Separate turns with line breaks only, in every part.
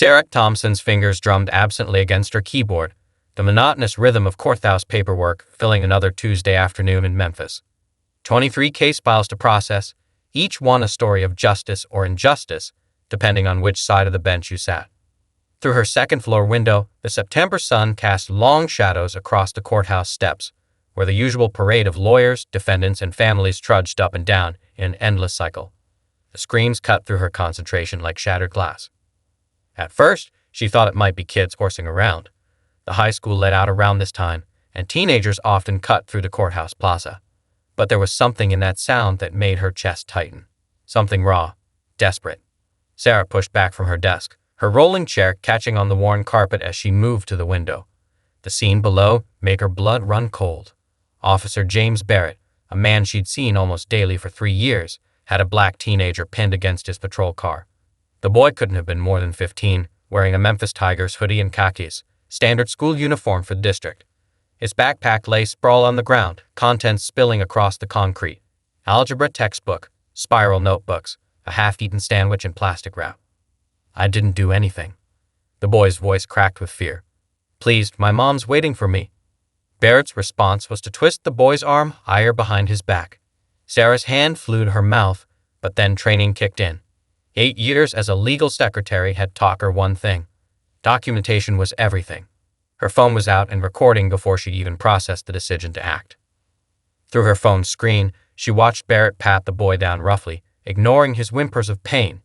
Sarah Thompson's fingers drummed absently against her keyboard, the monotonous rhythm of courthouse paperwork filling another Tuesday afternoon in Memphis. 23 case files to process, each one a story of justice or injustice, depending on which side of the bench you sat. Through her second-floor window, the September sun cast long shadows across the courthouse steps, where the usual parade of lawyers, defendants, and families trudged up and down in an endless cycle. The screams cut through her concentration like shattered glass. At first, she thought it might be kids horsing around. The high school let out around this time, and teenagers often cut through the courthouse plaza. But there was something in that sound that made her chest tighten. Something raw, desperate. Sarah pushed back from her desk, her rolling chair catching on the worn carpet as she moved to the window. The scene below made her blood run cold. Officer James Barrett, a man she'd seen almost daily for 3 years, had a black teenager pinned against his patrol car. The boy couldn't have been more than 15, wearing a Memphis Tigers hoodie and khakis, standard school uniform for the district. His backpack lay sprawled on the ground, contents spilling across the concrete. Algebra textbook, spiral notebooks, a half-eaten sandwich in plastic wrap. "I didn't do anything." The boy's voice cracked with fear. "Please, my mom's waiting for me." Barrett's response was to twist the boy's arm higher behind his back. Sarah's hand flew to her mouth, but then training kicked in. 8 years as a legal secretary had taught her one thing. Documentation was everything. Her phone was out and recording before she even processed the decision to act. Through her phone's screen, she watched Barrett pat the boy down roughly, ignoring his whimpers of pain.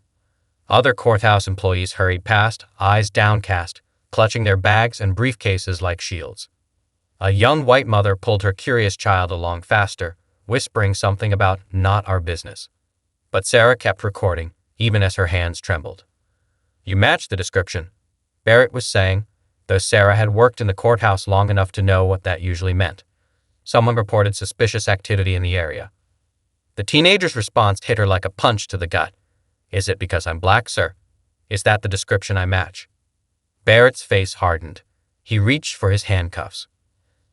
Other courthouse employees hurried past, eyes downcast, clutching their bags and briefcases like shields. A young white mother pulled her curious child along faster, whispering something about "not our business." But Sarah kept recording, even as her hands trembled. "You match the description," Barrett was saying, though Sarah had worked in the courthouse long enough to know what that usually meant. Someone reported suspicious activity in the area. The teenager's response hit her like a punch to the gut. "Is it because I'm black, sir? Is that the description I match?" Barrett's face hardened. He reached for his handcuffs.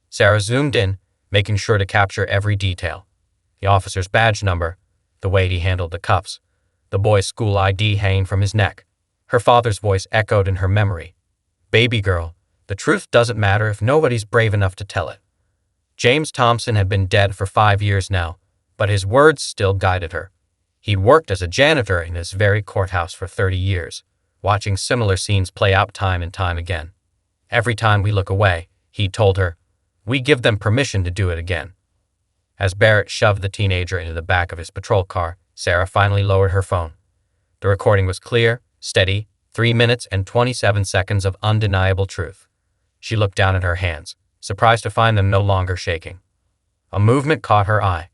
Sarah zoomed in, making sure to capture every detail. The officer's badge number, the way he handled the cuffs, the boy's school ID hanging from his neck. Her father's voice echoed in her memory. "Baby girl, the truth doesn't matter if nobody's brave enough to tell it." James Thompson had been dead for 5 years now, but his words still guided her. He'd worked as a janitor in this very courthouse for 30 years, watching similar scenes play out time and time again. "Every time we look away," he told her, "we give them permission to do it again." As Barrett shoved the teenager into the back of his patrol car, Sarah finally lowered her phone. The recording was clear, steady, 3 minutes and 27 seconds of undeniable truth. She looked down at her hands, surprised to find them no longer shaking. A movement caught her eye.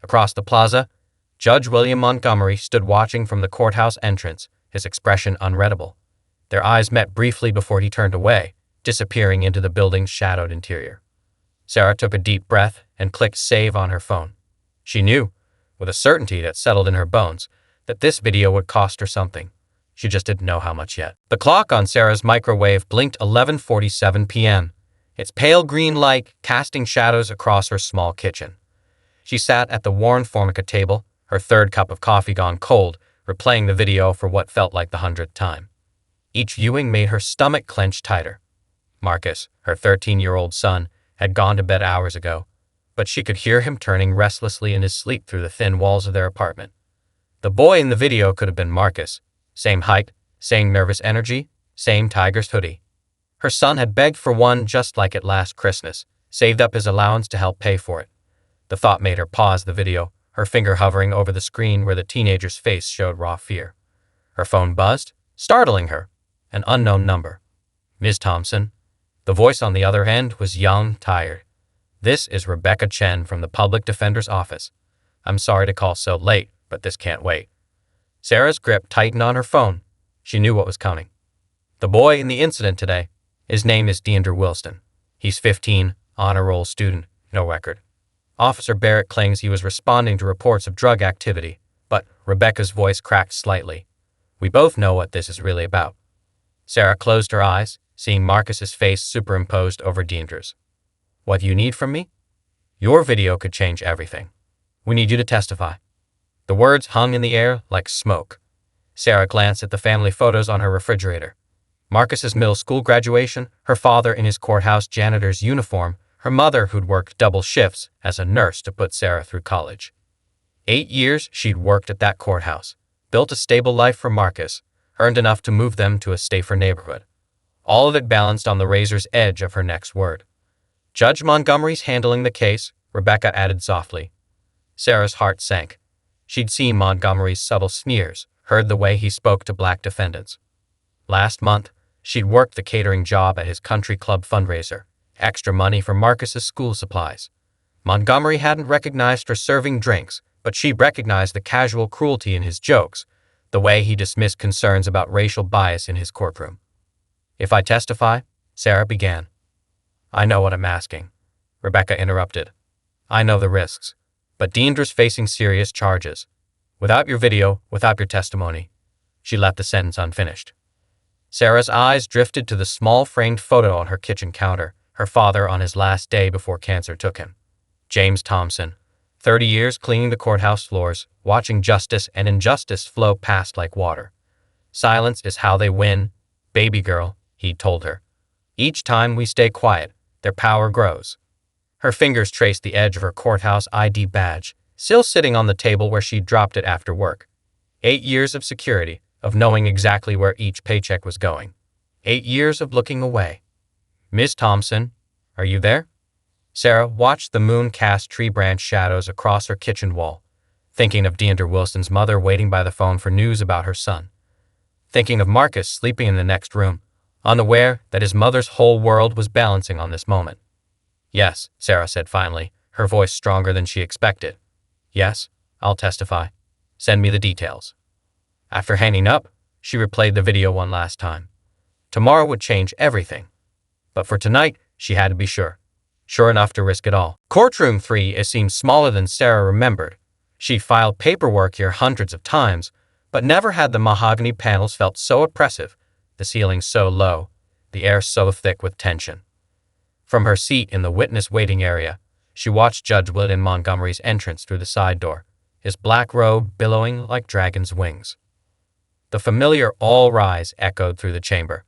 Across the plaza, Judge William Montgomery stood watching from the courthouse entrance, his expression unreadable. Their eyes met briefly before he turned away, disappearing into the building's shadowed interior. Sarah took a deep breath and clicked save on her phone. She knew, with a certainty that settled in her bones, that this video would cost her something. She just didn't know how much yet. The clock on Sarah's microwave blinked 11:47 p.m., its pale green light casting shadows across her small kitchen. She sat at the worn Formica table, her third cup of coffee gone cold, replaying the video for what felt like the 100th time. Each viewing made her stomach clench tighter. Marcus, her 13-year-old son, had gone to bed hours ago, but she could hear him turning restlessly in his sleep through the thin walls of their apartment. The boy in the video could have been Marcus. Same height, same nervous energy, same Tigers hoodie. Her son had begged for one just like it last Christmas, saved up his allowance to help pay for it. The thought made her pause the video, her finger hovering over the screen where the teenager's face showed raw fear. Her phone buzzed, startling her. An unknown number. "Ms. Thompson." The voice on the other end was young, tired. "This is Rebecca Chen from the Public Defender's Office. I'm sorry to call so late, but this can't wait." Sarah's grip tightened on her phone. She knew what was coming. "The boy in the incident today, his name is Deandre Wilston. He's 15, honor roll student, no record. Officer Barrett claims he was responding to reports of drug activity, but," Rebecca's voice cracked slightly, "we both know what this is really about." Sarah closed her eyes, seeing Marcus's face superimposed over Deandre's. "What do you need from me?" "Your video could change everything. We need you to testify." The words hung in the air like smoke. Sarah glanced at the family photos on her refrigerator. Marcus's middle school graduation, her father in his courthouse janitor's uniform, her mother who'd worked double shifts as a nurse to put Sarah through college. 8 years she'd worked at that courthouse, built a stable life for Marcus, earned enough to move them to a safer neighborhood. All of it balanced on the razor's edge of her next word. Judge Montgomery's handling the case, Rebecca added softly. Sarah's heart sank. She'd seen Montgomery's subtle sneers, heard the way he spoke to black defendants. Last month, she'd worked the catering job at his country club fundraiser, extra money for Marcus's school supplies. Montgomery hadn't recognized her serving drinks, but she recognized the casual cruelty in his jokes, the way he dismissed concerns about racial bias in his courtroom. If I testify, Sarah began. I know what I'm asking, Rebecca interrupted. I know the risks, but Diendra's facing serious charges. Without your video, without your testimony. She left the sentence unfinished. Sarah's eyes drifted to the small framed photo on her kitchen counter, her father on his last day before cancer took him. James Thompson, 30 years cleaning the courthouse floors, watching justice and injustice flow past like water. Silence is how they win, baby girl, he told her. Each time we stay quiet, their power grows. Her fingers traced the edge of her courthouse ID badge, still sitting on the table where she'd dropped it after work. 8 years of security, of knowing exactly where each paycheck was going. 8 years of looking away. Miss Thompson, are you there? Sarah watched the moon cast tree branch shadows across her kitchen wall, thinking of Deandra Wilson's mother waiting by the phone for news about her son. Thinking of Marcus sleeping in the next room, unaware that his mother's whole world was balancing on this moment. Yes, Sarah said finally, her voice stronger than she expected. Yes, I'll testify. Send me the details. After hanging up, she replayed the video one last time. Tomorrow would change everything. But for tonight, she had to be sure. Sure enough to risk it all. Courtroom 3 seemed smaller than Sarah remembered. She filed paperwork here hundreds of times, but never had the mahogany panels felt so oppressive, the ceiling so low, the air so thick with tension. From her seat in the witness waiting area, she watched Judge William Montgomery's entrance through the side door, his black robe billowing like dragon's wings. The familiar "all rise" echoed through the chamber,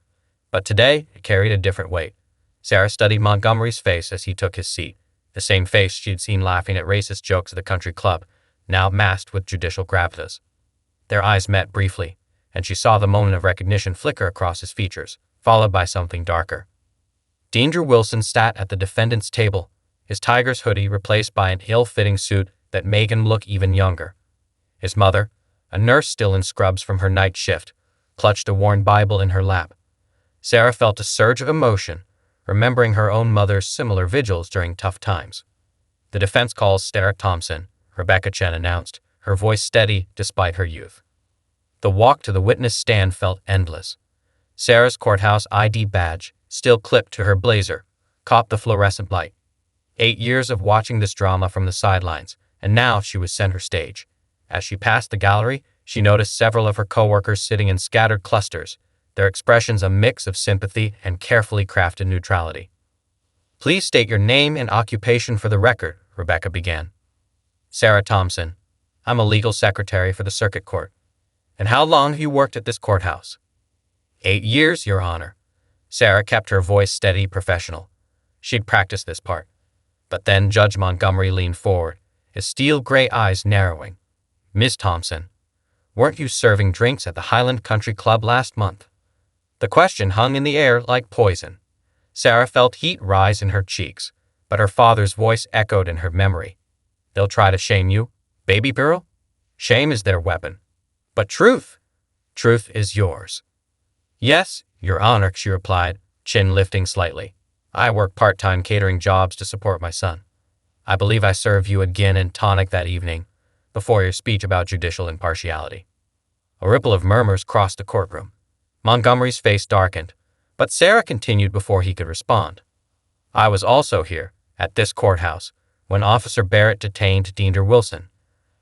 but today it carried a different weight. Sarah studied Montgomery's face as he took his seat, the same face she'd seen laughing at racist jokes at the country club, now masked with judicial gravitas. Their eyes met briefly, and she saw the moment of recognition flicker across his features, followed by something darker. Deandra Wilson sat at the defendant's table, his tiger's hoodie replaced by an ill-fitting suit that made him look even younger. His mother, a nurse still in scrubs from her night shift, clutched a worn Bible in her lap. Sarah felt a surge of emotion, remembering her own mother's similar vigils during tough times. The defense calls Sarah Thompson, Rebecca Chen announced, her voice steady despite her youth. The walk to the witness stand felt endless. Sarah's courthouse ID badge, still clipped to her blazer, caught the fluorescent light. 8 years of watching this drama from the sidelines, and now she was center stage. As she passed the gallery, she noticed several of her coworkers sitting in scattered clusters, their expressions a mix of sympathy and carefully crafted neutrality. Please state your name and occupation for the record, Rebecca began. Sarah Thompson. I'm a legal secretary for the circuit court. And how long have you worked at this courthouse? 8 years, Your Honor. Sarah kept her voice steady, professional. She'd practiced this part. But then Judge Montgomery leaned forward, his steel gray eyes narrowing. Miss Thompson, weren't you serving drinks at the Highland Country Club last month? The question hung in the air like poison. Sarah felt heat rise in her cheeks, but her father's voice echoed in her memory. They'll try to shame you, baby girl? Shame is their weapon. But truth is yours. Yes, Your Honor, she replied, chin lifting slightly. I work part-time catering jobs to support my son. I believe I served you a gin and tonic that evening, before your speech about judicial impartiality. A ripple of murmurs crossed the courtroom. Montgomery's face darkened, but Sarah continued before he could respond. I was also here, at this courthouse, when Officer Barrett detained Deandra Wilson.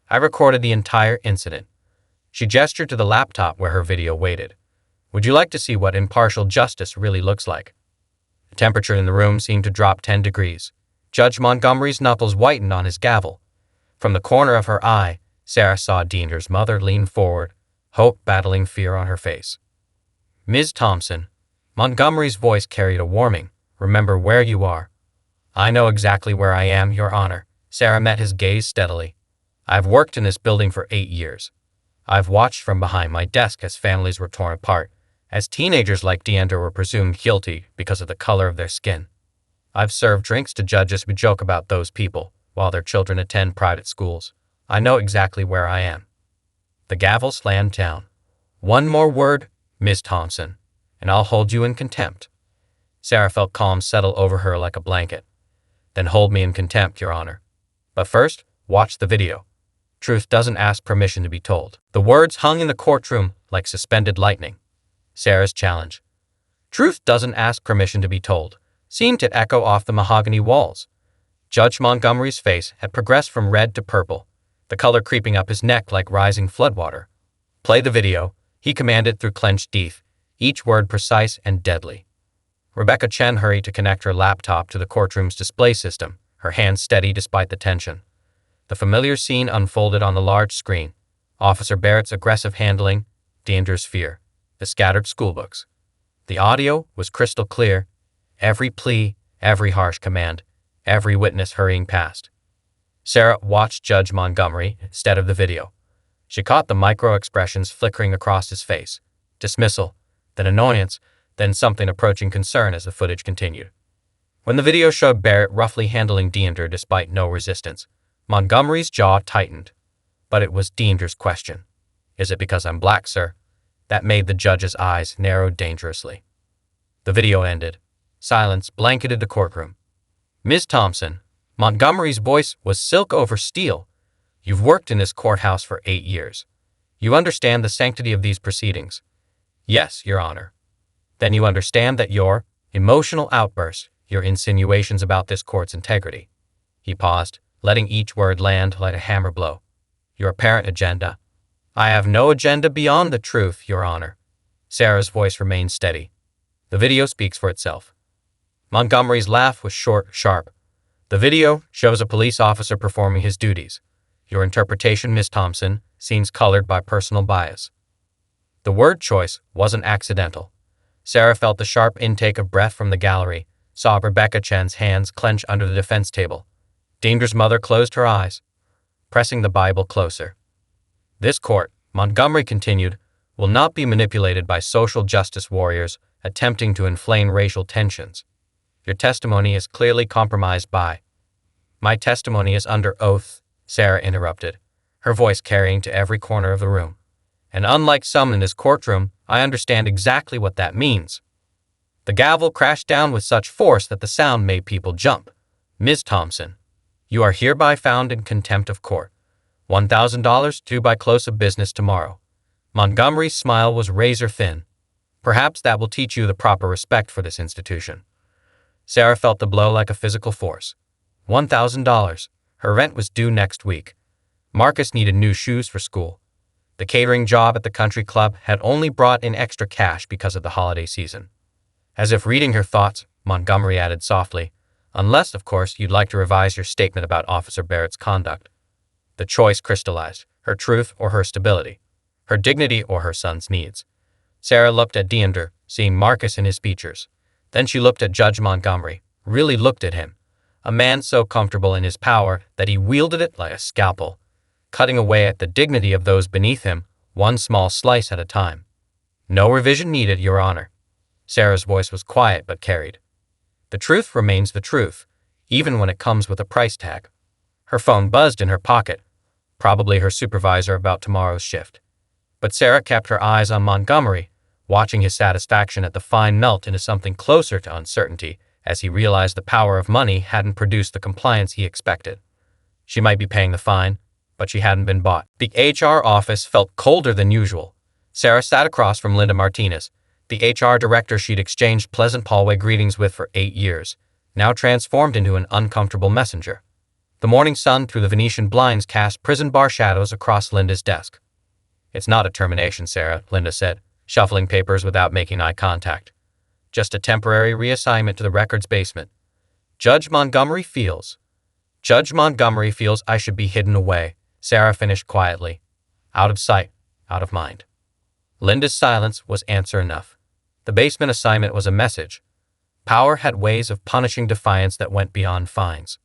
I recorded the entire incident. She gestured to the laptop where her video waited. Would you like to see what impartial justice really looks like? The temperature in the room seemed to drop 10 degrees. Judge Montgomery's knuckles whitened on his gavel. From the corner of her eye, Sarah saw Diendra's mother lean forward, hope battling fear on her face. Ms. Thompson, Montgomery's voice carried a warning. "Remember where you are." "I know exactly where I am, Your Honor." Sarah met his gaze steadily. "I've worked in this building for 8 years. I've watched from behind my desk as families were torn apart, as teenagers like Deandra were presumed guilty because of the color of their skin. I've served drinks to judges who joke about those people while their children attend private schools. I know exactly where I am." The gavel slammed down. "One more word, Miss Thompson, and I'll hold you in contempt." Sarah felt calm settle over her like a blanket. "Then hold me in contempt, Your Honor. But first, watch the video. Truth doesn't ask permission to be told." The words hung in the courtroom like suspended lightning. Sarah's challenge, "Truth doesn't ask permission to be told," seemed to echo off the mahogany walls. Judge Montgomery's face had progressed from red to purple, the color creeping up his neck like rising floodwater. "Play the video," he commanded through clenched teeth, each word precise and deadly. Rebecca Chen hurried to connect her laptop to the courtroom's display system, her hands steady despite the tension. The familiar scene unfolded on the large screen. Officer Barrett's aggressive handling, Deandra's fear, the scattered schoolbooks. The audio was crystal clear, every plea, every harsh command, every witness hurrying past. Sarah watched Judge Montgomery instead of the video. She caught the micro-expressions flickering across his face. Dismissal, then annoyance, then something approaching concern as the footage continued. When the video showed Barrett roughly handling Deandra despite no resistance, Montgomery's jaw tightened. But it was Deandra's question. "Is it because I'm black, sir?" That made the judge's eyes narrow dangerously. The video ended. Silence blanketed the courtroom. "Ms. Thompson," Montgomery's voice was silk over steel, "you've worked in this courthouse for 8 years. You understand the sanctity of these proceedings." "Yes, Your Honor." "Then you understand that your emotional outbursts, your insinuations about this court's integrity." He paused, letting each word land like a hammer blow. "Your apparent agenda." "I have no agenda beyond the truth, Your Honor." Sarah's voice remained steady. The video speaks for itself. Montgomery's laugh was short, sharp. "The video shows a police officer performing his duties. Your interpretation, Ms. Thompson, seems colored by personal bias." The word choice wasn't accidental. Sarah felt the sharp intake of breath from the gallery, saw Rebecca Chen's hands clench under the defense table. Deandra's mother closed her eyes, pressing the Bible closer. "This court," Montgomery continued, "will not be manipulated by social justice warriors attempting to inflame racial tensions. Your testimony is clearly compromised by—" "My testimony is under oath," Sarah interrupted, her voice carrying to every corner of the room. "And unlike some in this courtroom, I understand exactly what that means." The gavel crashed down with such force that the sound made people jump. "Ms. Thompson, you are hereby found in contempt of court. $1,000 due by close of business tomorrow." Montgomery's smile was razor thin. "Perhaps that will teach you the proper respect for this institution." Sarah felt the blow like a physical force. $1,000. Her rent was due next week. Marcus needed new shoes for school. The catering job at the country club had only brought in extra cash because of the holiday season. As if reading her thoughts, Montgomery added softly, "Unless, of course, you'd like to revise your statement about Officer Barrett's conduct." The choice crystallized, her truth or her stability, her dignity or her son's needs. Sarah looked at Deandra, seeing Marcus in his features. Then she looked at Judge Montgomery, really looked at him, a man so comfortable in his power that he wielded it like a scalpel, cutting away at the dignity of those beneath him, one small slice at a time. "No revision needed, Your Honor." Sarah's voice was quiet but carried. "The truth remains the truth, even when it comes with a price tag." Her phone buzzed in her pocket, probably her supervisor about tomorrow's shift. But Sarah kept her eyes on Montgomery, watching his satisfaction at the fine melt into something closer to uncertainty as he realized the power of money hadn't produced the compliance he expected. She might be paying the fine, but she hadn't been bought. The HR office felt colder than usual. Sarah sat across from Linda Martinez, the HR director she'd exchanged pleasant hallway greetings with for 8 years, now transformed into an uncomfortable messenger. The morning sun through the Venetian blinds cast prison bar shadows across Linda's desk. "It's not a termination, Sarah," Linda said, shuffling papers without making eye contact. "Just a temporary reassignment to the records basement. Judge Montgomery feels I should be hidden away," Sarah finished quietly. "Out of sight, out of mind." Linda's silence was answer enough. The basement assignment was a message. Power had ways of punishing defiance that went beyond fines.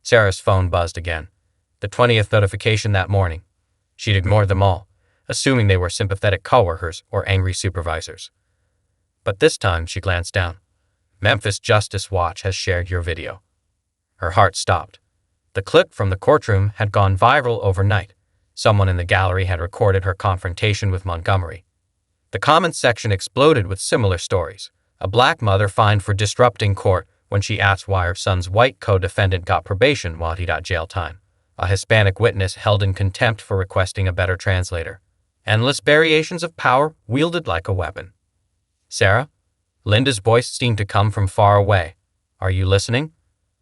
Sarah's phone buzzed again. The 20th notification that morning. She'd ignored them all, assuming they were sympathetic coworkers or angry supervisors. But this time she glanced down. Memphis Justice Watch has shared your video. Her heart stopped. The clip from the courtroom had gone viral overnight. Someone in the gallery had recorded her confrontation with Montgomery. The comments section exploded with similar stories. A black mother fined for disrupting court when she asked why her son's white co-defendant got probation while he got jail time. A Hispanic witness held in contempt for requesting a better translator. Endless variations of power wielded like a weapon. Sarah? Linda's voice seemed to come from far away. Are you listening?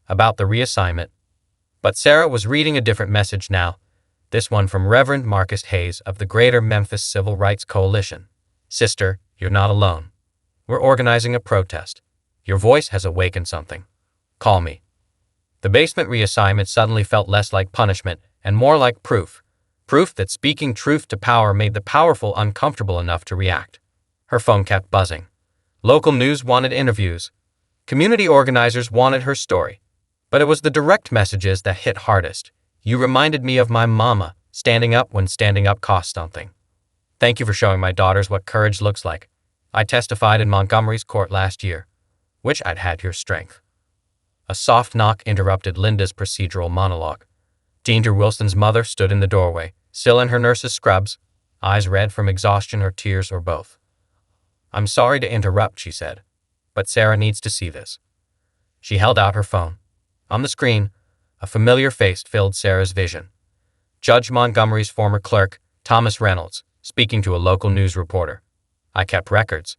About the reassignment. But Sarah was reading a different message now. This one from Reverend Marcus Hayes of the Greater Memphis Civil Rights Coalition. Sister, you're not alone. We're organizing a protest. Your voice has awakened something. Call me. The basement reassignment suddenly felt less like punishment and more like proof. Proof that speaking truth to power made the powerful uncomfortable enough to react. Her phone kept buzzing. Local news wanted interviews. Community organizers wanted her story. But it was the direct messages that hit hardest. You reminded me of my mama, standing up when standing up cost something. Thank you for showing my daughters what courage looks like. I testified in Montgomery's court last year. Wish I'd had your strength. A soft knock interrupted Linda's procedural monologue. Deandra Wilson's mother stood in the doorway, still in her nurse's scrubs, eyes red from exhaustion or tears or both. I'm sorry to interrupt, she said, but Sarah needs to see this. She held out her phone. On the screen, a familiar face filled Sarah's vision. Judge Montgomery's former clerk, Thomas Reynolds, speaking to a local news reporter. I kept records.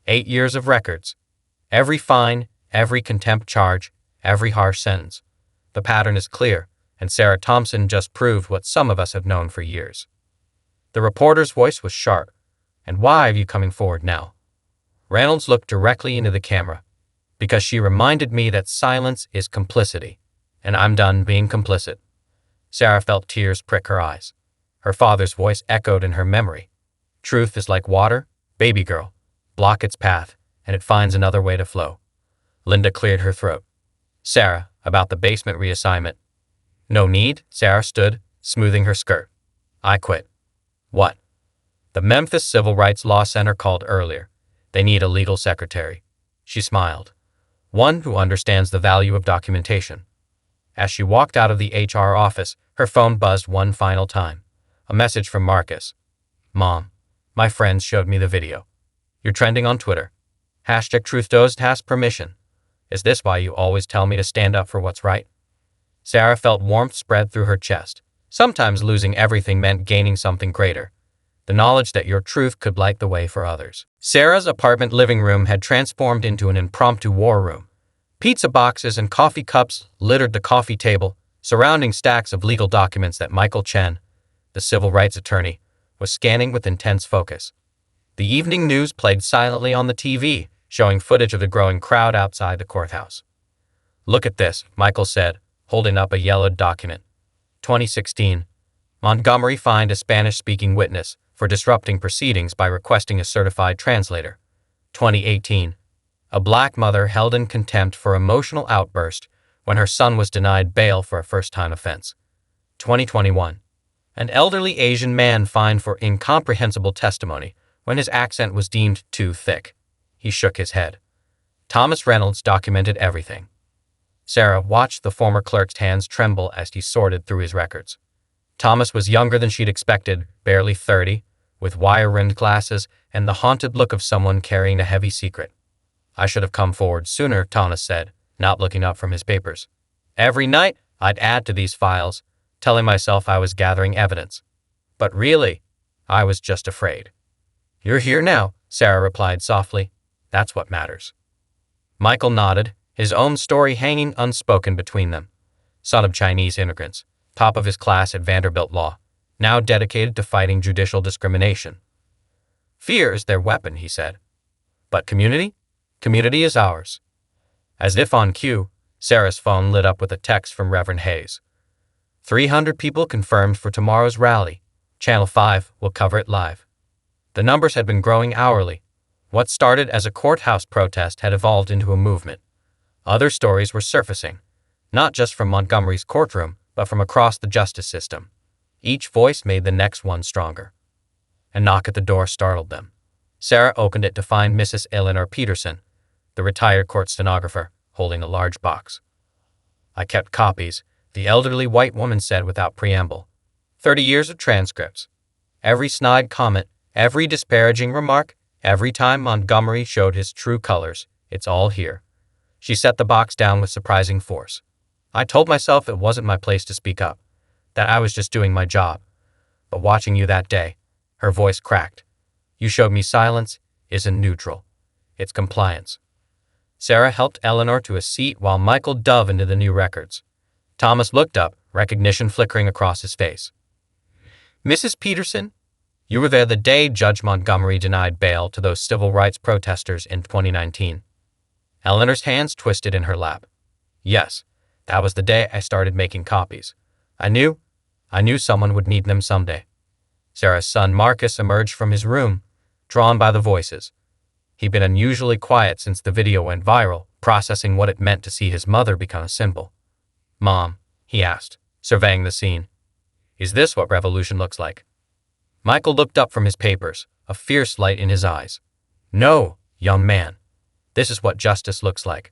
8 years of records. Every fine, every contempt charge, every harsh sentence. The pattern is clear, and Sarah Thompson just proved what some of us have known for years. The reporter's voice was sharp. And why are you coming forward now? Reynolds looked directly into the camera. Because she reminded me that silence is complicity, and I'm done being complicit. Sarah felt tears prick her eyes. Her father's voice echoed in her memory. Truth is like water, baby girl. Block its path, and it finds another way to flow. Linda cleared her throat. Sarah, about the basement reassignment. No need, Sarah stood, smoothing her skirt. I quit. What? The Memphis Civil Rights Law Center called earlier. They need a legal secretary. She smiled. One who understands the value of documentation. As she walked out of the HR office, her phone buzzed one final time. A message from Marcus. Mom, my friends showed me the video. You're trending on Twitter. #TruthDoes has permission. Is this why you always tell me to stand up for what's right? Sarah felt warmth spread through her chest. Sometimes losing everything meant gaining something greater. The knowledge that your truth could light the way for others. Sarah's apartment living room had transformed into an impromptu war room. Pizza boxes and coffee cups littered the coffee table, surrounding stacks of legal documents that Michael Chen, the civil rights attorney, was scanning with intense focus. The evening news played silently on the TV, showing footage of the growing crowd outside the courthouse. Look at this, Michael said, holding up a yellowed document. 2016. Montgomery fined a Spanish-speaking witness for disrupting proceedings by requesting a certified translator. 2018. A black mother held in contempt for emotional outburst when her son was denied bail for a first-time offense. 2021. An elderly Asian man fined for incomprehensible testimony when his accent was deemed too thick. He shook his head. Thomas Reynolds documented everything. Sarah watched the former clerk's hands tremble as he sorted through his records. Thomas was younger than she'd expected, barely 30, with wire-rimmed glasses and the haunted look of someone carrying a heavy secret. I should have come forward sooner, Thomas said, not looking up from his papers. Every night, I'd add to these files, telling myself I was gathering evidence. But really, I was just afraid. You're here now, Sarah replied softly. That's what matters. Michael nodded, his own story hanging unspoken between them. Son of Chinese immigrants, top of his class at Vanderbilt Law, now dedicated to fighting judicial discrimination. Fear is their weapon, he said. But community? Community is ours. As if on cue, Sarah's phone lit up with a text from Reverend Hayes. 300 people confirmed for tomorrow's rally. Channel 5 will cover it live. The numbers had been growing hourly. What started as a courthouse protest had evolved into a movement. Other stories were surfacing, not just from Montgomery's courtroom, but from across the justice system. Each voice made the next one stronger. A knock at the door startled them. Sarah opened it to find Mrs. Eleanor Peterson, the retired court stenographer, holding a large box. "I kept copies," the elderly white woman said without preamble. 30 years of transcripts. Every snide comment, every disparaging remark, every time Montgomery showed his true colors, it's all here. She set the box down with surprising force. "I told myself it wasn't my place to speak up, that I was just doing my job. But watching you that day," her voice cracked, "you showed me silence isn't neutral. It's compliance." Sarah helped Eleanor to a seat while Michael dove into the new records. Thomas looked up, recognition flickering across his face. "Mrs. Peterson, you were there the day Judge Montgomery denied bail to those civil rights protesters in 2019. Eleanor's hands twisted in her lap. "Yes, that was the day I started making copies. I knew someone would need them someday." Sarah's son Marcus emerged from his room, drawn by the voices. He'd been unusually quiet since the video went viral, processing what it meant to see his mother become a symbol. "Mom," he asked, surveying the scene, "is this what revolution looks like?" Michael looked up from his papers, a fierce light in his eyes. "No, young man. This is what justice looks like,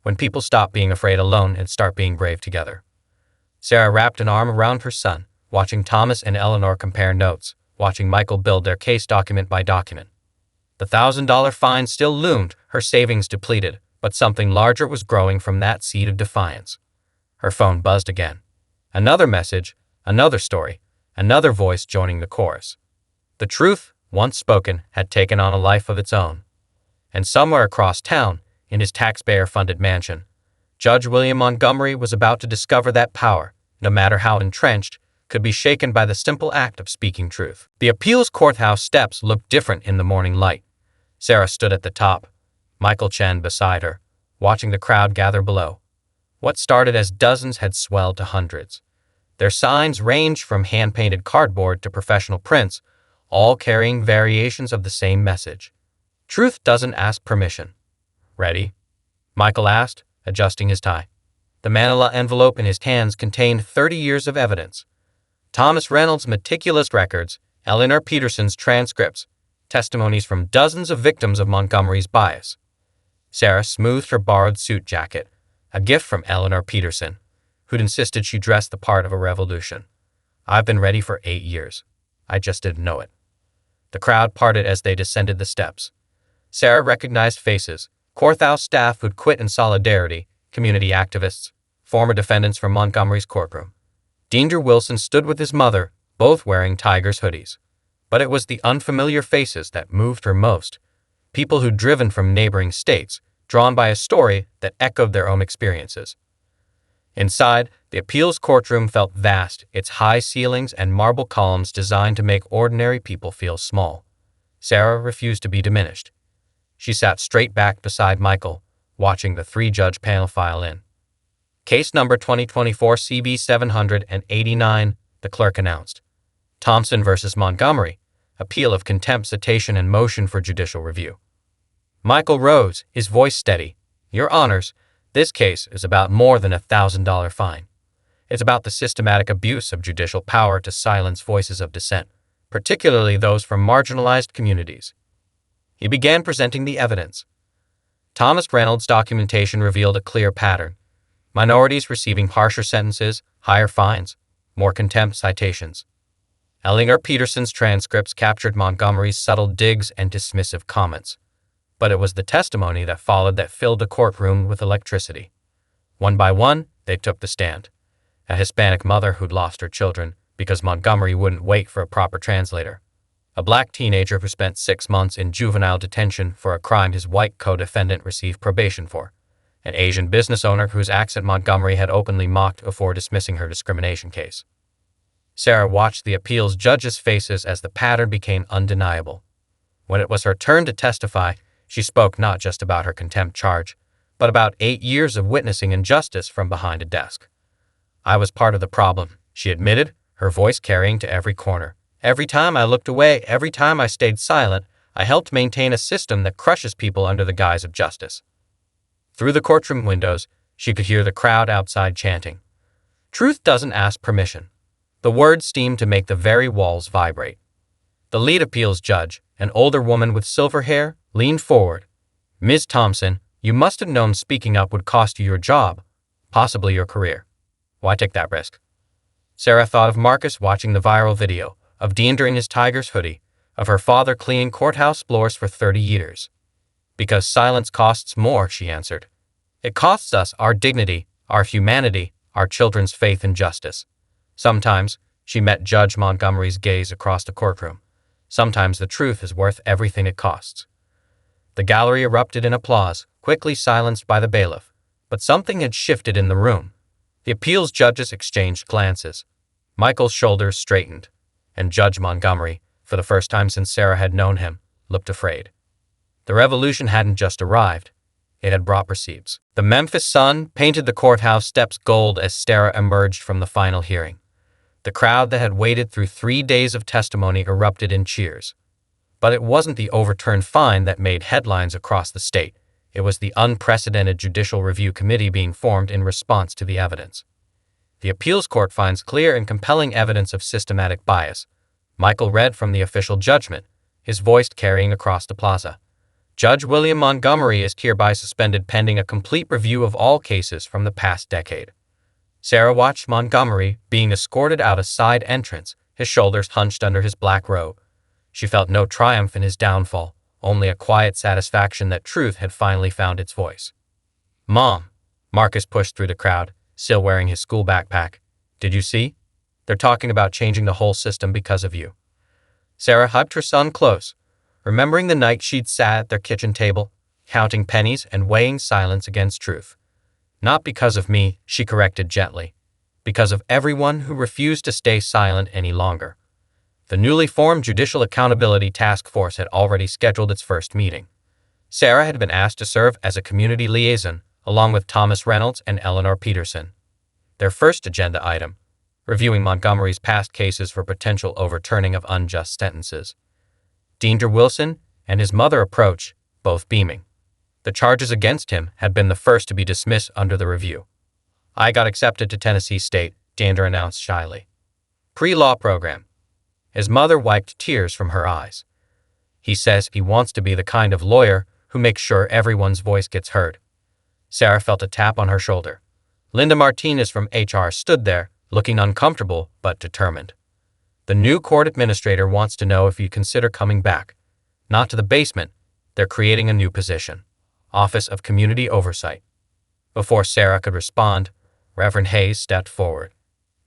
when people stop being afraid alone and start being brave together." Sarah wrapped an arm around her son, watching Thomas and Eleanor compare notes, watching Michael build their case document by document. The $1,000 fine still loomed, her savings depleted, but something larger was growing from that seed of defiance. Her phone buzzed again. Another message, another story, another voice joining the chorus. The truth, once spoken, had taken on a life of its own. And somewhere across town, in his taxpayer-funded mansion, Judge William Montgomery was about to discover that power, no matter how entrenched, could be shaken by the simple act of speaking truth. The appeals courthouse steps looked different in the morning light. Sarah stood at the top, Michael Chen beside her, watching the crowd gather below. What started as dozens had swelled to hundreds. Their signs ranged from hand-painted cardboard to professional prints, all carrying variations of the same message. Truth doesn't ask permission. "Ready?" Michael asked, adjusting his tie. The manila envelope in his hands contained 30 years of evidence. Thomas Reynolds' meticulous records, Eleanor Peterson's transcripts, testimonies from dozens of victims of Montgomery's bias. Sarah smoothed her borrowed suit jacket, a gift from Eleanor Peterson, who'd insisted she dress the part of a revolution. "I've been ready for 8 years. I just didn't know it." The crowd parted as they descended the steps. Sarah recognized faces, courthouse staff who'd quit in solidarity, community activists, former defendants from Montgomery's courtroom. Deandre Wilson stood with his mother, both wearing Tigers hoodies. But it was the unfamiliar faces that moved her most. People who'd driven from neighboring states, drawn by a story that echoed their own experiences. Inside, the appeals courtroom felt vast, its high ceilings and marble columns designed to make ordinary people feel small. Sarah refused to be diminished. She sat straight back beside Michael, watching the 3-judge panel file in. "Case number 2024 CB 789, the clerk announced. Thompson versus Montgomery, appeal of contempt, citation, and motion for judicial review." Michael rose, his voice steady. "Your Honors, this case is about more than a $1,000 fine. It's about the systematic abuse of judicial power to silence voices of dissent, particularly those from marginalized communities." He began presenting the evidence. Thomas Reynolds' documentation revealed a clear pattern. Minorities receiving harsher sentences, higher fines, more contempt citations. Eleanor Peterson's transcripts captured Montgomery's subtle digs and dismissive comments. But it was the testimony that followed that filled the courtroom with electricity. One by one, they took the stand. A Hispanic mother who'd lost her children because Montgomery wouldn't wait for a proper translator. A black teenager who spent 6 months in juvenile detention for a crime his white co-defendant received probation for. An Asian business owner whose accent Montgomery had openly mocked before dismissing her discrimination case. Sarah watched the appeals judges' faces as the pattern became undeniable. When it was her turn to testify, she spoke not just about her contempt charge, but about 8 years of witnessing injustice from behind a desk. "I was part of the problem," she admitted, her voice carrying to every corner. "Every time I looked away, every time I stayed silent, I helped maintain a system that crushes people under the guise of justice." Through the courtroom windows, she could hear the crowd outside chanting, "Truth doesn't ask permission." The words seemed to make the very walls vibrate. The lead appeals judge, an older woman with silver hair, leaned forward. "Ms. Thompson, you must have known speaking up would cost you your job, possibly your career. Why take that risk?" Sarah thought of Marcus watching the viral video, of Deandra in his tiger's hoodie, of her father cleaning courthouse floors for 30 years. "Because silence costs more," she answered. "It costs us our dignity, our humanity, our children's faith in justice." Sometimes, she met Judge Montgomery's gaze across the courtroom. Sometimes the truth is worth everything it costs. The gallery erupted in applause, quickly silenced by the bailiff. But something had shifted in the room. The appeals judges exchanged glances. Michael's shoulders straightened, and Judge Montgomery, for the first time since Sarah had known him, looked afraid. The revolution hadn't just arrived. It had brought receipts. The Memphis sun painted the courthouse steps gold as Sarah emerged from the final hearing. The crowd that had waited through 3 days of testimony erupted in cheers. But it wasn't the overturned fine that made headlines across the state. It was the unprecedented Judicial Review Committee being formed in response to the evidence. The appeals court finds clear and compelling evidence of systematic bias. Michael read from the official judgment, his voice carrying across the plaza. "Judge William Montgomery is hereby suspended pending a complete review of all cases from the past decade." Sarah watched Montgomery being escorted out a side entrance, his shoulders hunched under his black robe. She felt no triumph in his downfall, only a quiet satisfaction that truth had finally found its voice. "Mom," Marcus pushed through the crowd, still wearing his school backpack. "Did you see? They're talking about changing the whole system because of you." Sarah hugged her son close, remembering the night she'd sat at their kitchen table, counting pennies and weighing silence against truth. "Not because of me," she corrected gently, "because of everyone who refused to stay silent any longer." The newly formed Judicial Accountability Task Force had already scheduled its first meeting. Sarah had been asked to serve as a community liaison, along with Thomas Reynolds and Eleanor Peterson. Their first agenda item, reviewing Montgomery's past cases for potential overturning of unjust sentences. Deandra Wilson and his mother approached, both beaming. The charges against him had been the first to be dismissed under the review. "I got accepted to Tennessee State," Deandra announced shyly. "Pre-law program." His mother wiped tears from her eyes. "He says he wants to be the kind of lawyer who makes sure everyone's voice gets heard." Sarah felt a tap on her shoulder. Linda Martinez from HR stood there, looking uncomfortable but determined. "The new court administrator wants to know if you consider coming back. Not to the basement. They're creating a new position. Office of Community Oversight." Before Sarah could respond, Reverend Hayes stepped forward.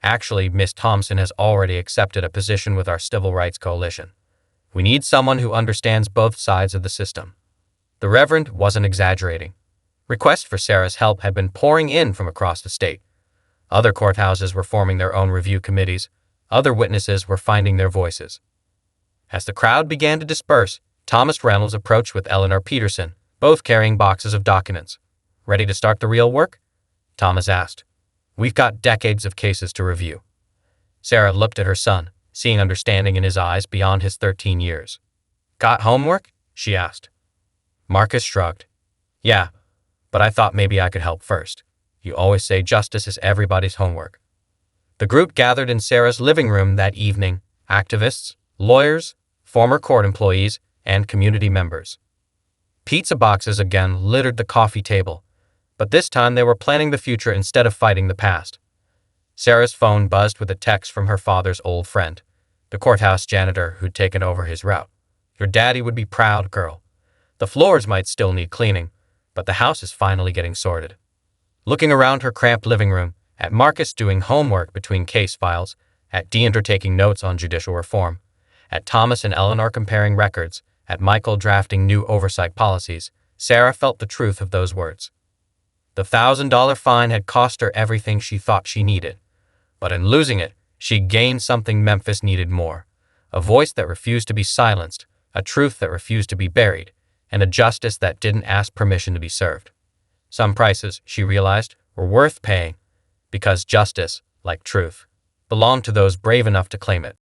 "Actually, Miss Thompson has already accepted a position with our Civil Rights Coalition. We need someone who understands both sides of the system." The Reverend wasn't exaggerating. Requests for Sarah's help had been pouring in from across the state. Other courthouses were forming their own review committees. Other witnesses were finding their voices. As the crowd began to disperse, Thomas Reynolds approached with Eleanor Peterson, both carrying boxes of documents. "Ready to start the real work?" Thomas asked. "We've got decades of cases to review." Sarah looked at her son, seeing understanding in his eyes beyond his 13 years. "Got homework?" she asked. Marcus shrugged. "Yeah, but I thought maybe I could help first. You always say justice is everybody's homework." The group gathered in Sarah's living room that evening, activists, lawyers, former court employees, and community members. Pizza boxes again littered the coffee table, but this time they were planning the future instead of fighting the past. Sarah's phone buzzed with a text from her father's old friend, the courthouse janitor who'd taken over his route. "Your daddy would be proud, girl. The floors might still need cleaning, but the house is finally getting sorted." Looking around her cramped living room, at Marcus doing homework between case files, at Deandra taking notes on judicial reform, at Thomas and Eleanor comparing records, at Michael drafting new oversight policies, Sarah felt the truth of those words. The $1,000 fine had cost her everything she thought she needed, but in losing it, she gained something Memphis needed more: a voice that refused to be silenced, a truth that refused to be buried, and a justice that didn't ask permission to be served. Some prices, she realized, were worth paying, because justice, like truth, belonged to those brave enough to claim it.